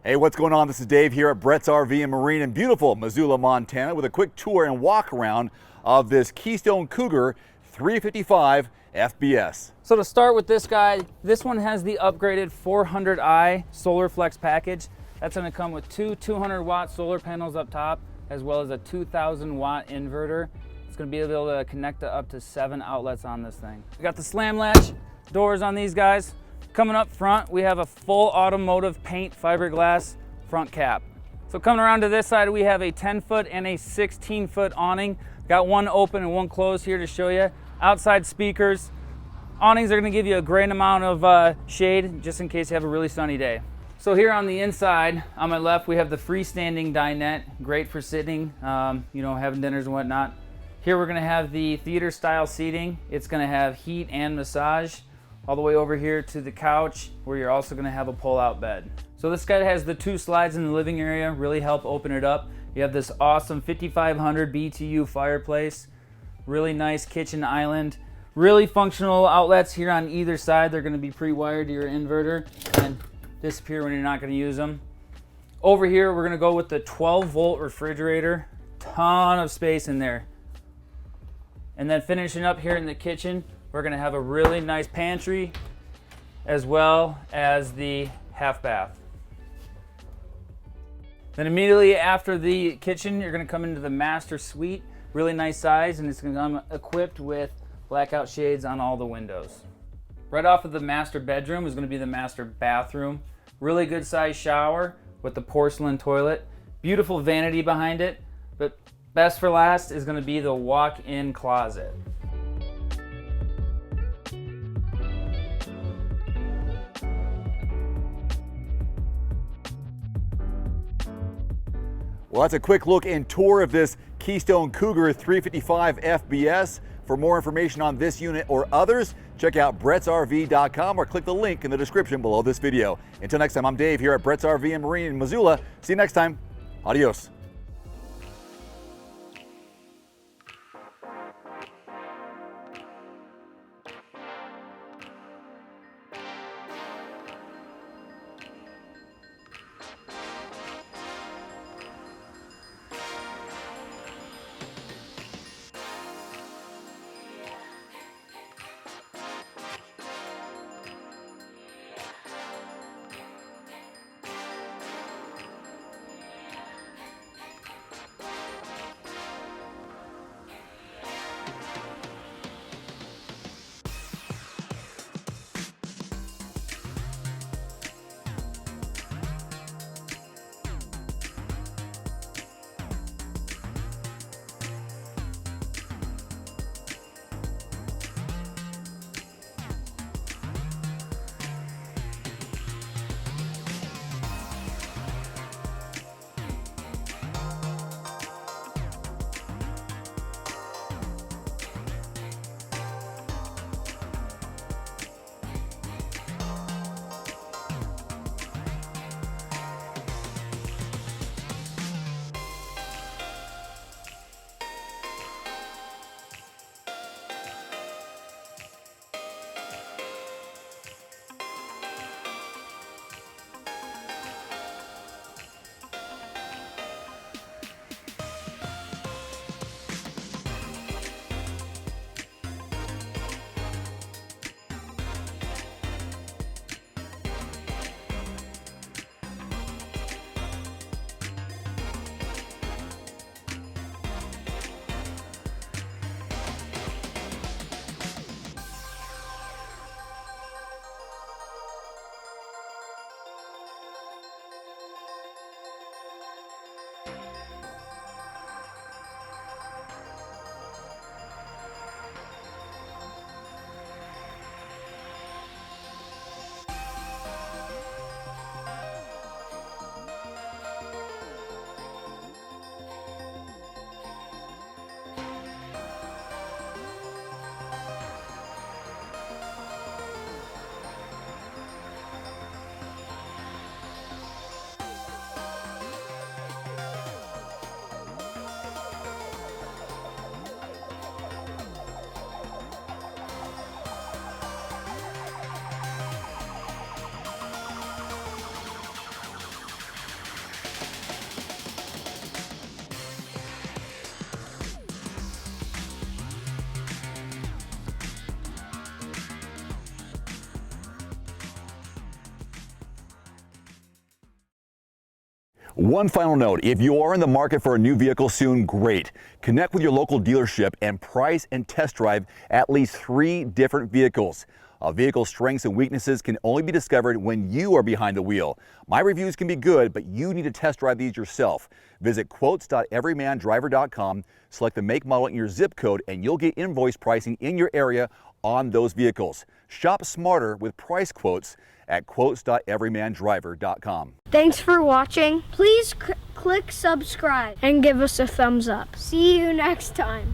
Hey, what's going on? This is Dave here at Brett's RV and Marine in beautiful Missoula, Montana, with a quick tour and walk around of this Keystone Cougar 355 FBS. So to start with this guy, this one has the upgraded 400i Solar Flex package. That's going to come with two 200-watt solar panels up top, as well as a 2,000-watt inverter. It's going to be able to connect to up to 7 outlets on this thing. We got the slam latch doors on these guys. Coming up front, we have a full automotive paint fiberglass front cap. So coming around to this side, we have a 10-foot and a 16-foot awning. Got one open and one closed here to show you. Outside speakers. Awnings are going to give you a great amount of shade, just in case you have a really sunny day. So here on the inside, on my left, we have the freestanding dinette, great for sitting, having dinners and whatnot. Here we're going to have the theater-style seating. It's going to have heat and massage. All the way over here to the couch, where you're also going to have a pull-out bed. So this guy has the 2 slides in the living area, really help open it up. You have this awesome 5500 BTU fireplace, really nice kitchen island, really functional outlets here on either side. They're going to be pre-wired to your inverter and disappear when you're not going to use them. Over here, we're going to go with the 12-volt refrigerator, ton of space in there. And then finishing up here in the kitchen, we're going to have a really nice pantry as well as the half bath. Then immediately after the kitchen, you're going to come into the master suite. Really nice size, and it's going to come equipped with blackout shades on all the windows. Right off of the master bedroom is going to be the master bathroom. Really good size shower with the porcelain toilet. Beautiful vanity behind it, but best for last is going to be the walk-in closet. Well, that's a quick look and tour of this Keystone Cougar 355 FBS. For more information on this unit or others, check out brettsrv.com or click the link in the description below this video. Until next time, I'm Dave here at Brett's RV and Marine in Missoula. See you next time. Adios. One final note, if you are in the market for a new vehicle soon, great. Connect with your local dealership and price and test drive at least 3 different vehicles. A vehicle's strengths and weaknesses can only be discovered when you are behind the wheel. My reviews can be good, but you need to test drive these yourself. Visit quotes.everymandriver.com, select the make, model, and your zip code, and you'll get invoice pricing in your area on those vehicles. Shop smarter with price quotes at quotes.everymandriver.com. Thanks for watching. Please click subscribe and give us a thumbs up. See you next time.